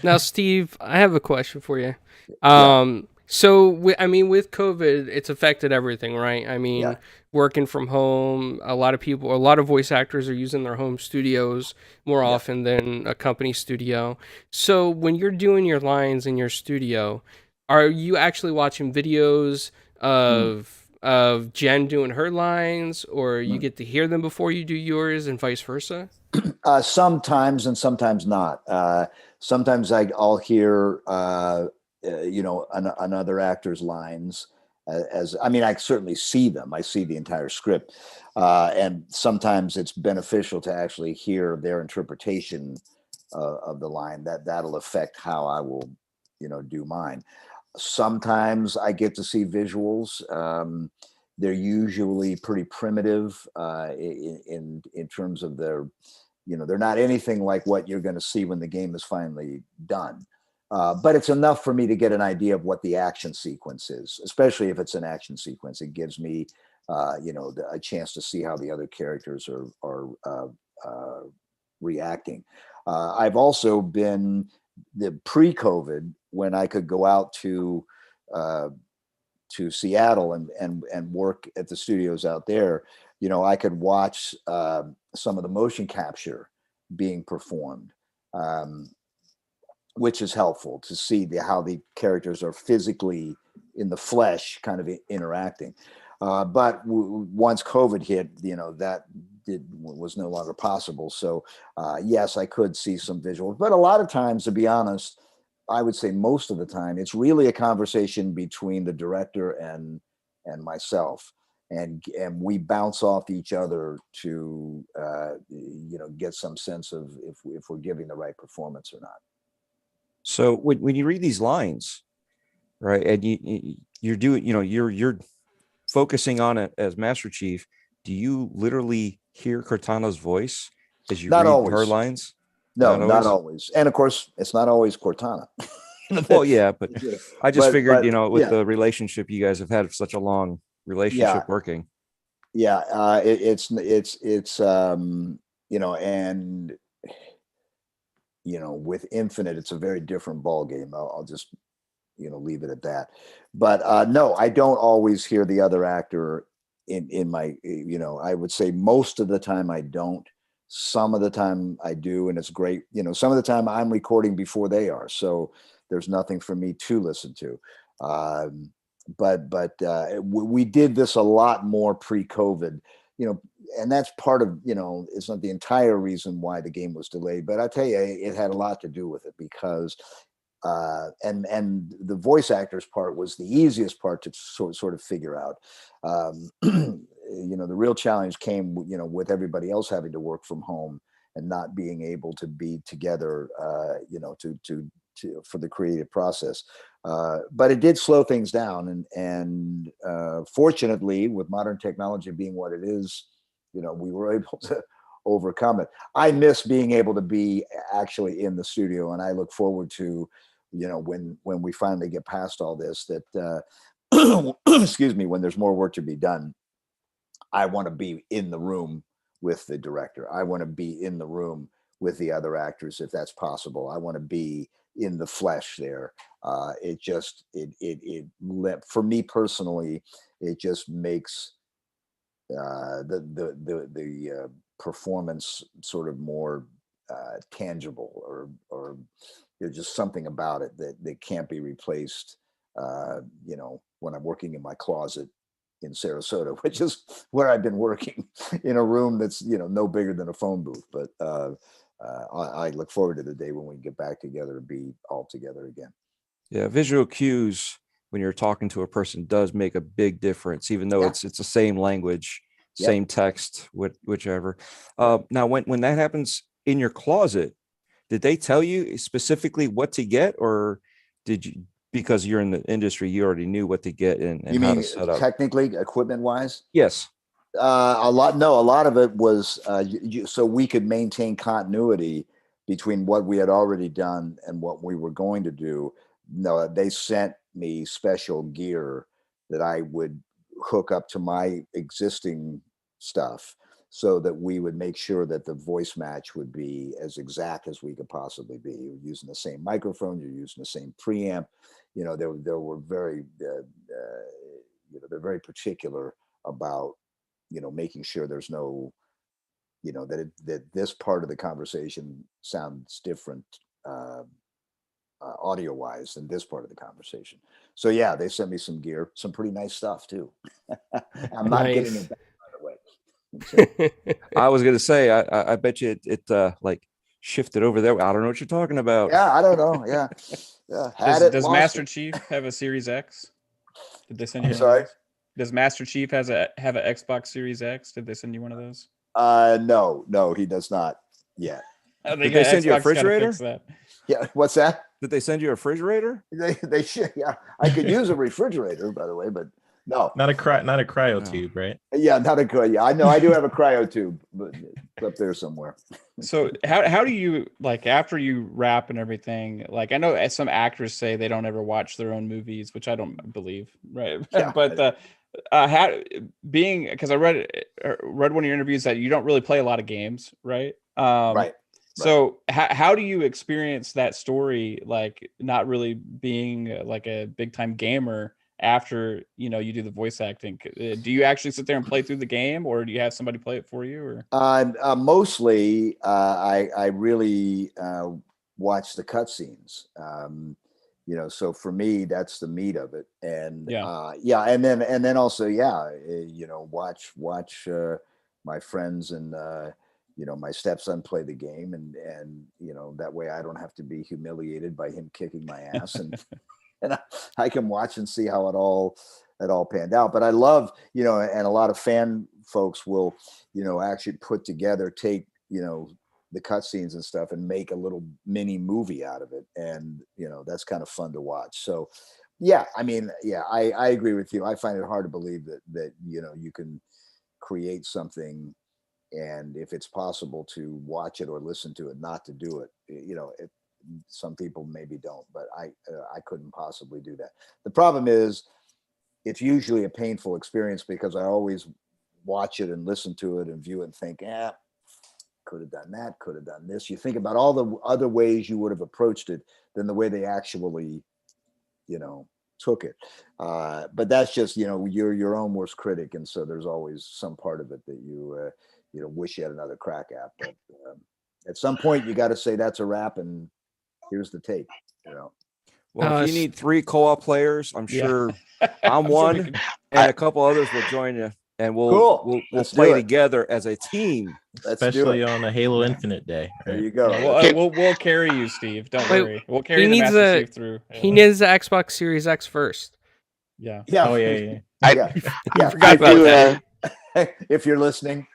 Now, Steve, I have a question for you. Yeah. So, I mean, with COVID, it's affected everything, right? I mean, Yeah. working from home, a lot of voice actors are using their home studios more Yeah. often than a company studio. So, when you're doing your lines in your studio, are you actually watching videos of Jen doing her lines, or you get to hear them before you do yours, and vice versa? Sometimes and sometimes not. Sometimes I'll hear, another actor's lines. As I mean, I certainly see them. I see the entire script, and sometimes it's beneficial to actually hear their interpretation of the line. That'll affect how I will, do mine. Sometimes I get to see visuals. They're usually pretty primitive in terms of their, they're not anything like what you're going to see when the game is finally done. But it's enough for me to get an idea of what the action sequence is, especially if it's an action sequence. It gives me, a chance to see how the other characters are reacting. I've also been the pre-COVID when I could go out to Seattle and work at the studios out there. I could watch some of the motion capture being performed, which is helpful to see how the characters are physically in the flesh, kind of interacting. But once COVID hit, that was no longer possible. So yes, I could see some visuals, but a lot of times, to be honest, I would say most of the time, it's really a conversation between the director and myself, and we bounce off each other to get some sense of if we're giving the right performance or not. So when you read these lines, right, and you're doing, you're focusing on it as Master Chief, do you literally hear Cortana's voice as you Not read her always. lines? No, not always. And of course, it's not always Cortana. Well, yeah, but I just figured, with yeah, the relationship you guys have had for such a long relationship working. yeah, it's and with Infinite, it's a very different ball game. I'll just leave it at that. But no, I don't always hear the other actor in my, I would say most of the time I don't. Some of the time I do, and it's great. Some of the time I'm recording before they are, so there's nothing for me to listen to. But we did this a lot more pre-COVID, and that's part of, it's not the entire reason why the game was delayed, but I tell you, it had a lot to do with it because and the voice actors part was the easiest part to sort of figure out. The real challenge came, with everybody else having to work from home and not being able to be together, for the creative process. But it did slow things down, and fortunately, with modern technology being what it is, we were able to overcome it. I miss being able to be actually in the studio, and I look forward to, when we finally get past all this, that excuse me, when there's more work to be done, I want to be in the room with the director. I want to be in the room with the other actors if that's possible. I want to be in the flesh there. For me personally, it just makes the performance sort of more tangible, or there's just something about it that can't be replaced. When I'm working in my closet in Sarasota, which is where I've been working, in a room that's no bigger than a phone booth. But I look forward to the day when we get back together to be all together again. Yeah, visual cues when you're talking to a person does make a big difference, even though it's the same language, same text, whichever. Now, when that happens in your closet, did they tell you specifically what to get, or did you, because you're in the industry, you already knew what to get and You how mean to set up? technically, equipment wise? Yes. A lot. No, a lot of it was so we could maintain continuity between what we had already done and what we were going to do. No, they sent me special gear that I would hook up to my existing stuff so that we would make sure that the voice match would be as exact as we could possibly be. You're using the same microphone, you're using the same preamp. There were very, they're very particular about making sure there's no, that this part of the conversation sounds different audio wise than this part of the conversation. So yeah, they sent me some gear, some pretty nice stuff too. I'm not getting Nice. it back, by the way. So, I was gonna say, I bet you it like shifted over there. I don't know what you're talking about. yeah, I don't know. Yeah, had it, Does lost Master it. Chief have a Series X? Did they send you I'm one sorry. of those? Does Master Chief have an Xbox Series X? Did they send you one of those? No, he does not yet. Oh, Did they send you a Xbox gotta fix refrigerator? that. Yeah, what's that? Did they send you a refrigerator? They should. Yeah, I could use a refrigerator, by the way, but no. Not a cryo No. tube, right? Yeah, not a good. Yeah, I know. I do have a cryo tube, but it's up there somewhere. So how do you, like, after you rap and everything, like, I know some actors say they don't ever watch their own movies, which I don't believe, right? Yeah. But how, being, because I read one of your interviews that you don't really play a lot of games, right? Right. So how do you experience that story, like not really being like a big time gamer after you do the voice acting? Do you actually sit there and play through the game, or do you have somebody play it for you? Or Mostly, I really watch the cutscenes. So for me, that's the meat of it, and and then also, watch my friends and my stepson play the game, and that way I don't have to be humiliated by him kicking my ass, and and I can watch and see how it all panned out. But I love, and a lot of fan folks will, actually take, the cutscenes and stuff and make a little mini movie out of it. And, that's kind of fun to watch. So yeah, I mean, yeah, I agree with you. I find it hard to believe that, you can create something, and if it's possible to watch it or listen to it, not to do it, some people maybe don't, but I couldn't possibly do that. The problem is it's usually a painful experience because I always watch it and listen to it and view it and think, could have done that, could have done this. You think about all the other ways you would have approached it than the way they actually, took it. But that's just, you're your own worst critic. And so there's always some part of it that you, wish you had another crack at. But at some point you got to say that's a wrap and here's the tape, Well, if you need 3 co-op players, I'm sure I'm sure one, we can- and a couple others will join you, and we'll Cool. we'll Let's play do it. together as a team. Let's do Especially it. on a Halo Infinite day. There Right? you go. Yeah, we'll carry you, Steve. Don't Wait, worry. We'll carry he the needs Master Chief through. He needs the Xbox Series X first. Yeah. Yeah. Oh yeah. Yeah. Forgot about that. If you're listening.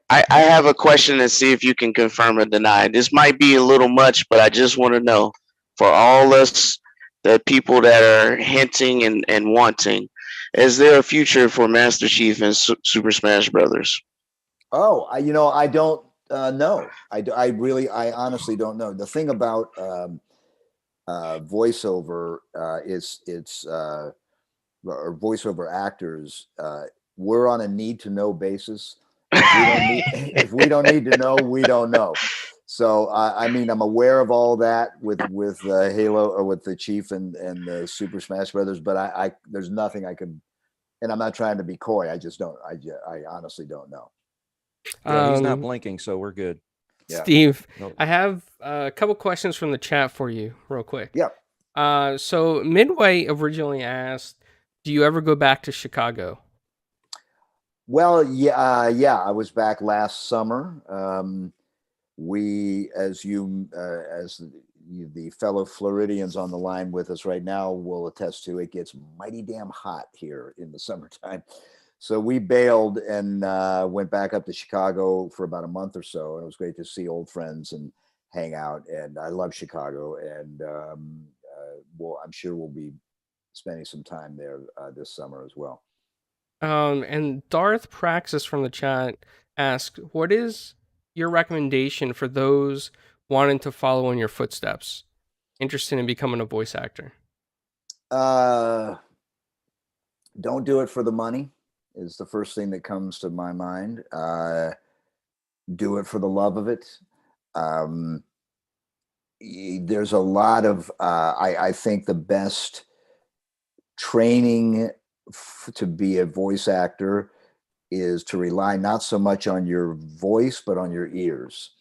I have a question to see if you can confirm or deny. This might be a little much, but I just want to know, for all us, the people that are hinting and wanting, is there a future for Master Chief and Super Smash Brothers? Oh, I don't know. I honestly don't know. The thing about voiceover or voiceover actors, we're on a need to know basis. If we don't need to know, we don't know. So I mean, I'm aware of all that with Halo or with the Chief and the Super Smash Brothers, but I there's nothing I could, and I'm not trying to be coy. I just don't. I honestly don't know. Yeah, he's not blinking, so we're good. Yeah. Steve, Nope. I have a couple questions from the chat for you, real quick. Yeah. So Midway originally asked, "Do you ever go back to Chicago?" Well, yeah, I was back last summer. We, as the fellow Floridians on the line with us right now will attest to, it gets mighty damn hot here in the summertime. So we bailed and went back up to Chicago for about a month or so, and it was great to see old friends and hang out. And I love Chicago, and I'm sure we'll be spending some time there this summer as well. And Darth Praxis from the chat asks, what is your recommendation for those wanting to follow in your footsteps, interested in becoming a voice actor? Don't do it for the money is the first thing that comes to my mind. Do it for the love of it. There's a lot of, I think the best training to be a voice actor is to rely not so much on your voice, but on your ears.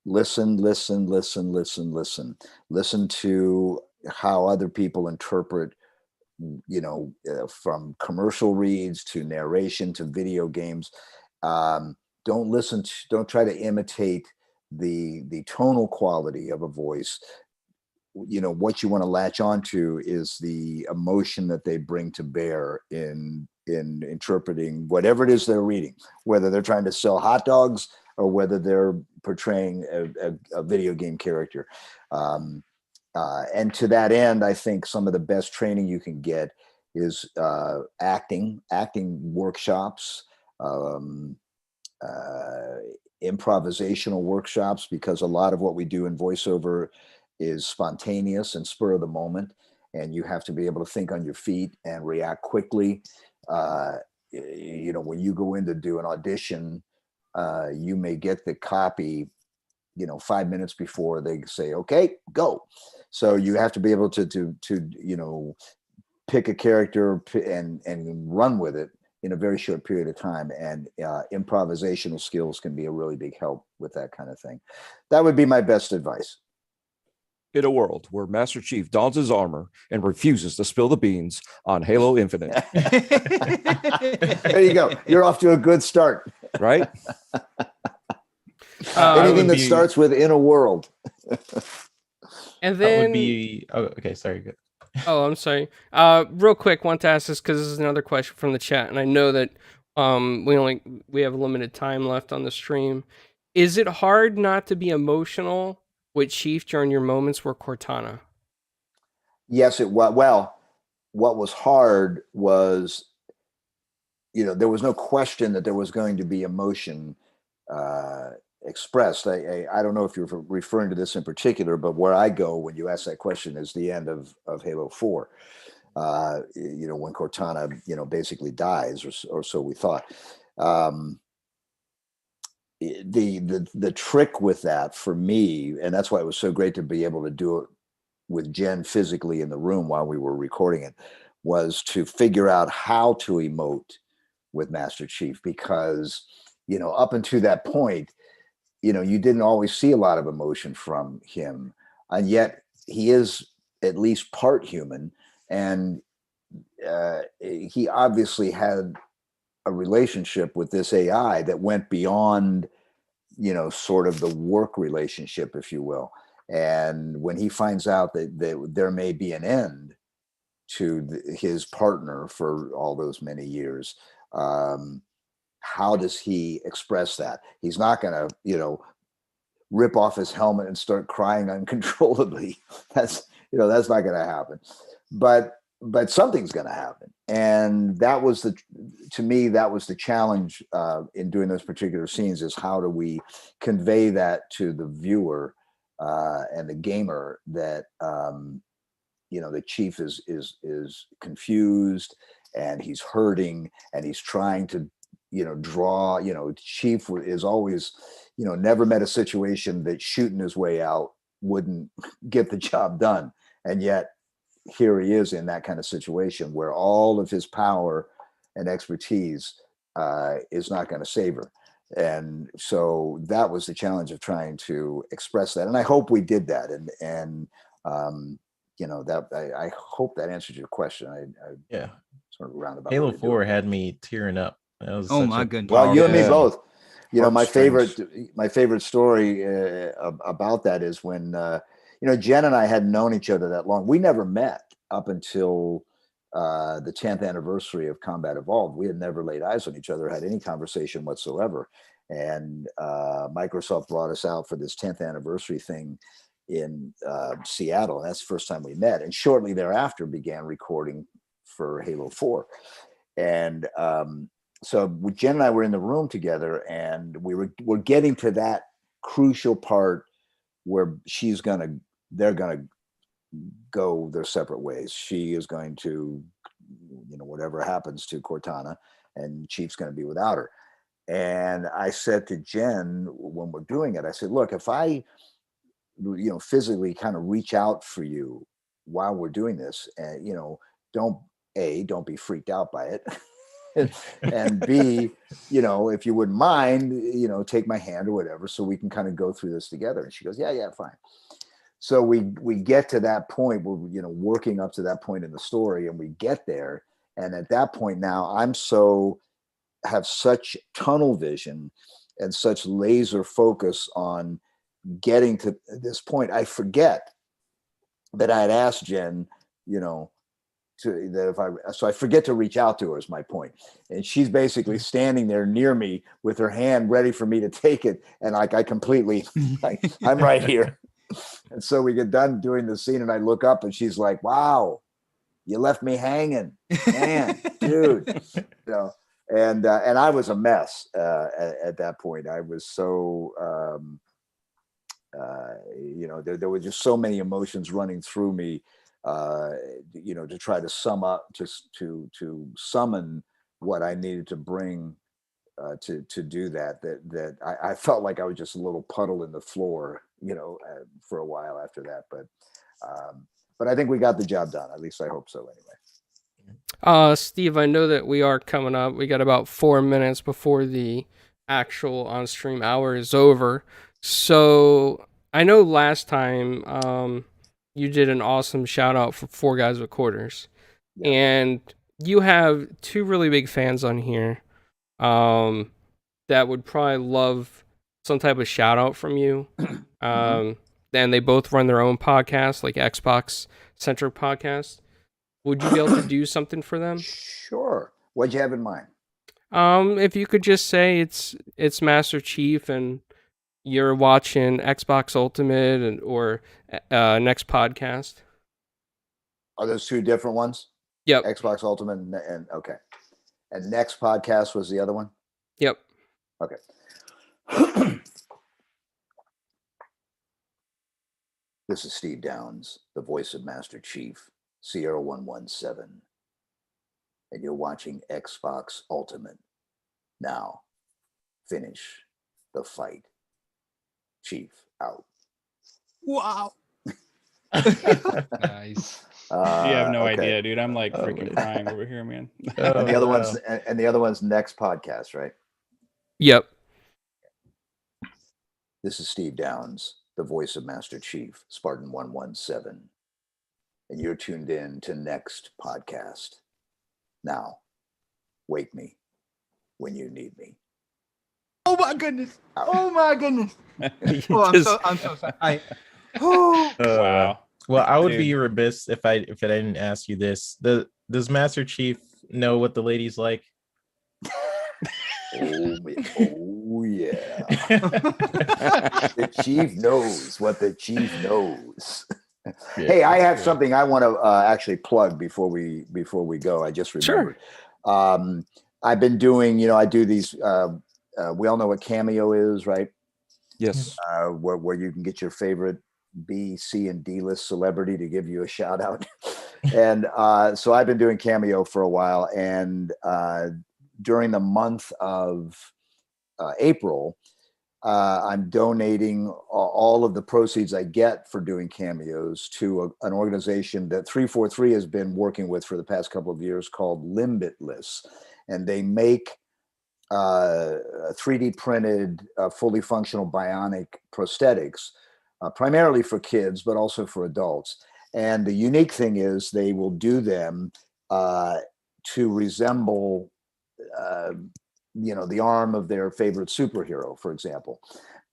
Listen, listen, listen, listen, listen. Listen to how other people interpret, from commercial reads to narration to video games. Don't try to imitate the tonal quality of a voice. What you want to latch onto is the emotion that they bring to bear in interpreting whatever it is they're reading, whether they're trying to sell hot dogs or whether they're portraying a video game character. And to that end, I think some of the best training you can get is acting workshops, improvisational workshops, because a lot of what we do in voiceover is spontaneous and spur of the moment, and you have to be able to think on your feet and react quickly. When you go in to do an audition, you may get the copy 5 minutes before they say, okay, go. So you have to be able to pick a character and run with it in a very short period of time. And improvisational skills can be a really big help with that kind of thing. That would be my best advice. In a world where Master Chief dons his armor and refuses to spill the beans on Halo Infinite. There you go. You're off to a good start. Right? Anything that starts with "in a world." And then would be okay. Sorry. Good. Oh, I'm sorry. Real quick, want to ask this because this is another question from the chat, and I know that we have limited time left on the stream. Is it hard not to be emotional with Chief during your moments with Cortana? Yes, it was. Well, what was hard was, there was no question that there was going to be emotion expressed. I don't know if you're referring to this in particular, but where I go when you ask that question is the end of Halo 4. When Cortana, basically dies, or so we thought. The trick with that for me, and that's why it was so great to be able to do it with Jen physically in the room while we were recording it, was to figure out how to emote with Master Chief, because up until that point, you didn't always see a lot of emotion from him, and yet he is at least part human, and he obviously had a relationship with this AI that went beyond, sort of the work relationship, if you will. And when he finds out that there may be an end to his partner for all those many years, how does he express that? He's not going to, rip off his helmet and start crying uncontrollably. That's not going to happen. But something's going to happen. And that was to me, that was the challenge in doing those particular scenes, is how do we convey that to the viewer and the gamer, that, the Chief is confused and he's hurting and he's trying to, draw, Chief is always, never met a situation that shooting his way out wouldn't get the job done. And yet here he is in that kind of situation where all of his power and expertise is not going to save her. And so that was the challenge of trying to express that. And I hope we did that. And that I hope that answers your question. Yeah. Sort of roundabout. Halo 4 had me tearing up. That was my goodness. Well, you and me both. My Heartstrings. favorite story about that is when Jen and I hadn't known each other that long. We never met up until the 10th anniversary of Combat Evolved. We had never laid eyes on each other, had any conversation whatsoever. And Microsoft brought us out for this 10th anniversary thing in Seattle. And that's the first time we met. And shortly thereafter began recording for Halo 4. And so Jen and I were in the room together, and we're getting to that crucial part where they're gonna go their separate ways. She is going to, whatever happens to Cortana, and Chief's going to be without her. And I said to Jen when we're doing it, I said, look, if I, physically kind of reach out for you while we're doing this, and, don't be freaked out by it. And B, if you wouldn't mind, take my hand or whatever, so we can kind of go through this together. And she goes, yeah, fine. So we get to that point where, working up to that point in the story, and we get there. And at that point now, have such tunnel vision and such laser focus on getting to this point. I forget that I had asked Jen, I forget to reach out to her, is my point. And she's basically standing there near me with her hand ready for me to take it. And I completely, I'm right here. And so we get done doing the scene, and I look up, and she's like, wow, you left me hanging, man, dude. And I was a mess at that point. I was so, there were just so many emotions running through me, to try to sum up, just to summon what I needed to bring to do that I felt like I was just a little puddle in the floor, for a while after that. But I think we got the job done. At least I hope so anyway. Steve, I know that we are coming up. We got about 4 minutes before the actual on-stream hour is over. So I know last time you did an awesome shout out for Four Guys with Quarters. Yeah. And you have two really big fans on here that would probably love some type of shout out from you. And they both run their own podcast, like Xbox centric podcast. Would you be able to do something for them? Sure. What'd you have in mind? If you could just say it's Master Chief and you're watching Xbox Ultimate or next podcast. Are those two different ones? Yep. Xbox Ultimate and okay. And next podcast was the other one? Yep. Okay. This is Steve Downs, the voice of Master Chief, Sierra 117. And you're watching Xbox Ultimate. Now, finish the fight. Chief out. Wow. Nice. You have no idea, dude. I'm like freaking crying over here, man. And the other one's next podcast, right? Yep. This is Steve Downs, the voice of Master Chief, Spartan 117. And you're tuned in to next podcast. Now, wake me when you need me. Oh my goodness. Oh my goodness. I'm so sorry. Wow. Well, I would be remiss if I didn't ask you this. Does Master Chief know what the ladies like? Oh yeah. The Chief knows what the Chief knows. Yeah, hey, I have something I want to actually plug before we go. I just remembered. Sure. I've been doing, I do these. We all know what Cameo is, right? Yes. Where you can get your favorite B, C, and D list celebrity to give you a shout out. And so I've been doing Cameo for a while, and during the month of April, I'm donating all of the proceeds I get for doing cameos to an organization that 343 has been working with for the past couple of years called Limbitless. And they make 3D printed, fully functional bionic prosthetics, primarily for kids, but also for adults. And the unique thing is they will do them to resemble the arm of their favorite superhero, for example.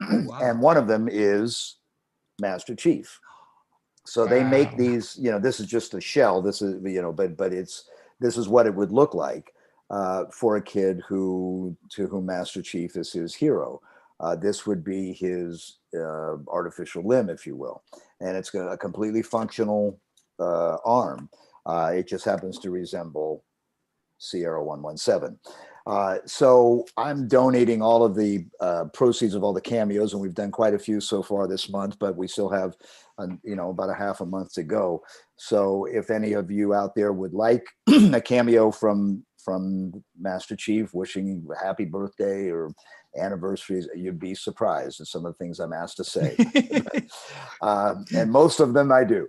Wow. And one of them is Master Chief. So they make these, this is just a shell. This is, but this is what it would look like for a kid to whom Master Chief is his hero. This would be his artificial limb, if you will. And it's a completely functional arm. It just happens to resemble Sierra 117. So I'm donating all of the proceeds of all the cameos, and we've done quite a few so far this month, but we still have, about a half a month to go. So if any of you out there would like a cameo from Master Chief wishing happy birthday or anniversaries, you'd be surprised at some of the things I'm asked to say. And most of them I do.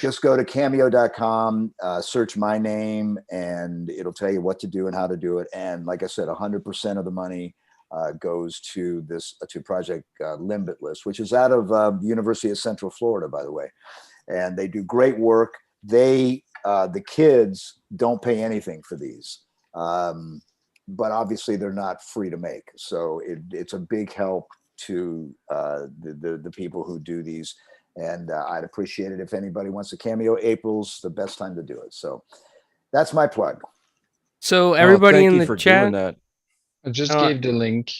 Just go to cameo.com, search my name, and it'll tell you what to do and how to do it. And like I said, 100% of the money goes to Project Limbitless, which is out of the University of Central Florida, by the way. And they do great work. The kids don't pay anything for these, but obviously they're not free to make. So it's a big help to the people who do these. And I'd appreciate it if anybody wants a cameo. April's the best time to do it. So that's my plug. So everybody in the for chat. doing that. I just gave the link.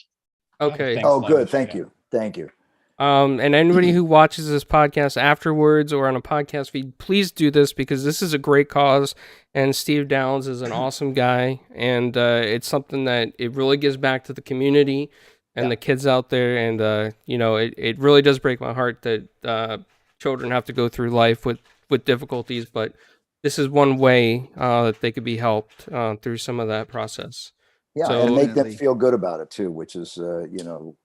Okay. Thanks, Oh, good. Language. Thank you. And anybody who watches this podcast afterwards or on a podcast feed, please do this because this is a great cause. And Steve Downs is an awesome guy. And it's something that it really gives back to the community and the kids out there. And, it really does break my heart that children have to go through life with difficulties. But this is one way that they could be helped through some of that process. Yeah, So, and make them feel good about it too, which is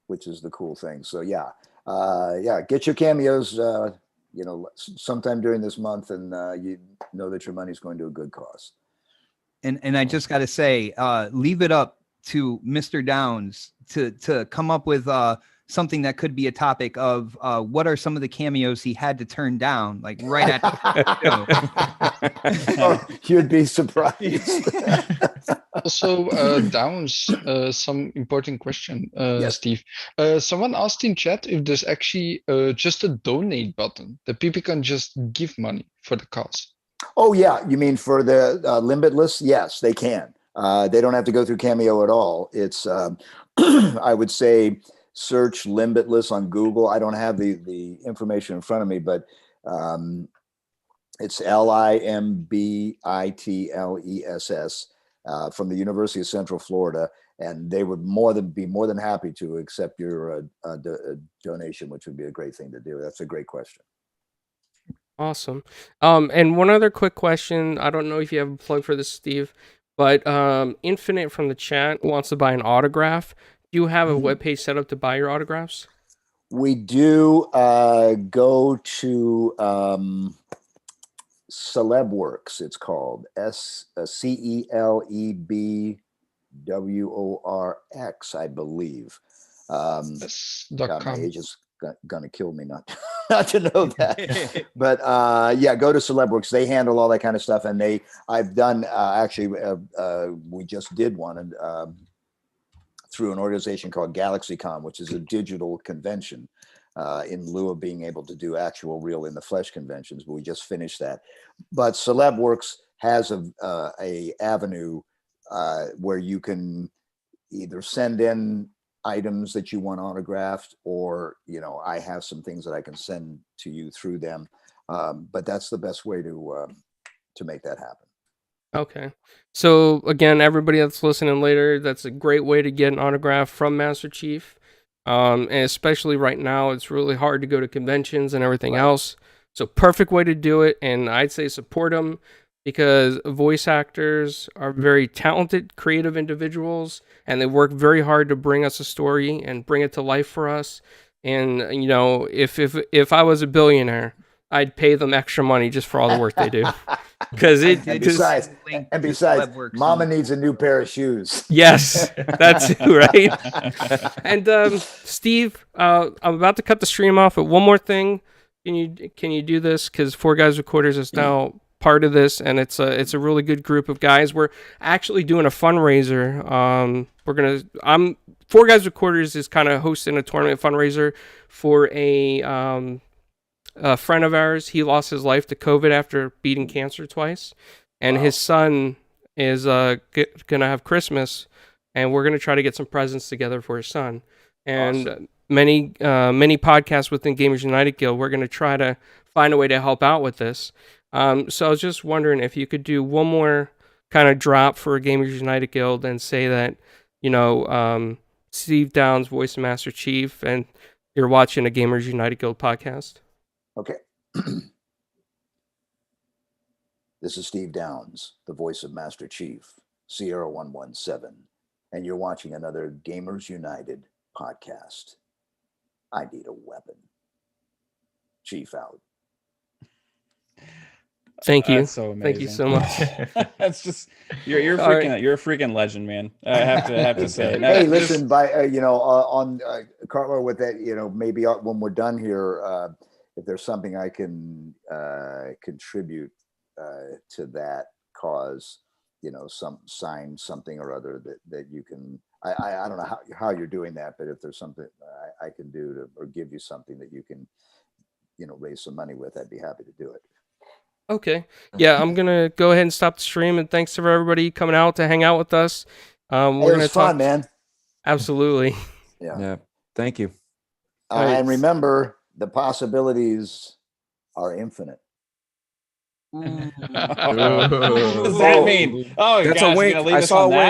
which is the cool thing. So get your cameos, sometime during this month, and you know that your money's going to a good cause. And I just got to say, leave it up to Mr. Downs to come up with something that could be a topic of what are some of the cameos he had to turn down, like right at the Oh, you'd be surprised. Also, Downs, some important question, Yes. Steve. Someone asked in chat if there's actually just a donate button that people can just give money for the cause. Oh yeah, you mean for the Limbitless? Yes, they can. They don't have to go through Cameo at all. It's I would say search Limbitless on Google. I don't have the information in front of me, but it's Limbitless from the University of Central Florida, and they would be more than happy to accept your donation, which would be a great thing to do. That's a great question. awesome. And one other quick question. I don't know if you have a plug for this, Steve, but Infinite from the chat wants to buy an autograph. Do you have a webpage set up to buy your autographs? We do go to Celebworks. It's called CELEBWORX, I believe. That's God, my .com. age is gonna kill me not to know that. But go to Celebworks. They handle all that kind of stuff, and I've done we just did one and through an organization called GalaxyCon, which is a digital convention in lieu of being able to do actual real in the flesh conventions. But we just finished that. But Celebworks has a avenue where you can either send in items that you want autographed, or I have some things that I can send to you through them. But that's the best way to make that happen. Okay. So again, everybody that's listening later, that's a great way to get an autograph from Master Chief. And especially right now, it's really hard to go to conventions and everything else. So perfect way to do it. And I'd say support them because voice actors are very talented, creative individuals, and they work very hard to bring us a story and bring it to life for us. And if I was a billionaire, I'd pay them extra money just for all the work they do. Because besides, Mama needs a new pair of shoes. Yes, that's right. And Steve, I'm about to cut the stream off, but one more thing. Can you do this? Because Four Guys Recorders is now part of this, and it's a really good group of guys. We're actually doing a fundraiser. Four Guys Recorders is kind of hosting a tournament fundraiser for a friend of ours. He lost his life to COVID after beating cancer twice, and his son is gonna have Christmas, and we're gonna try to get some presents together for his son. And awesome. many podcasts within Gamers United Guild, we're gonna try to find a way to help out with this. So I was just wondering if you could do one more kind of drop for a Gamers United Guild and say that, you know, Steve Downs, voice of Master Chief, and you're watching a Gamers United Guild podcast. Okay. This is Steve Downs, the voice of Master Chief, Sierra 117, and you're watching another Gamers United podcast. I need a weapon. Chief out. Thank you. That's so amazing. Thank you so much. That's just you're All right. you're a freaking legend, man. I have to say. No, Hey, just- listen, by you know, on Carlo, with that, you know, maybe when we're done here, if there's something I can contribute to that cause, you know, sign something or other that you can. I don't know how you're doing that, but if there's something I can do to, or give you something that you can, you know, raise some money with, I'd be happy to do it. Okay. Yeah, I'm gonna go ahead and stop the stream, and thanks for everybody coming out to hang out with us. We're It gonna was talk. fun, man. Absolutely. Yeah. Thank you. And remember, the possibilities are infinite. What does that mean? Oh, That's gosh, a wink. you're gonna leave I us saw on a that? wink.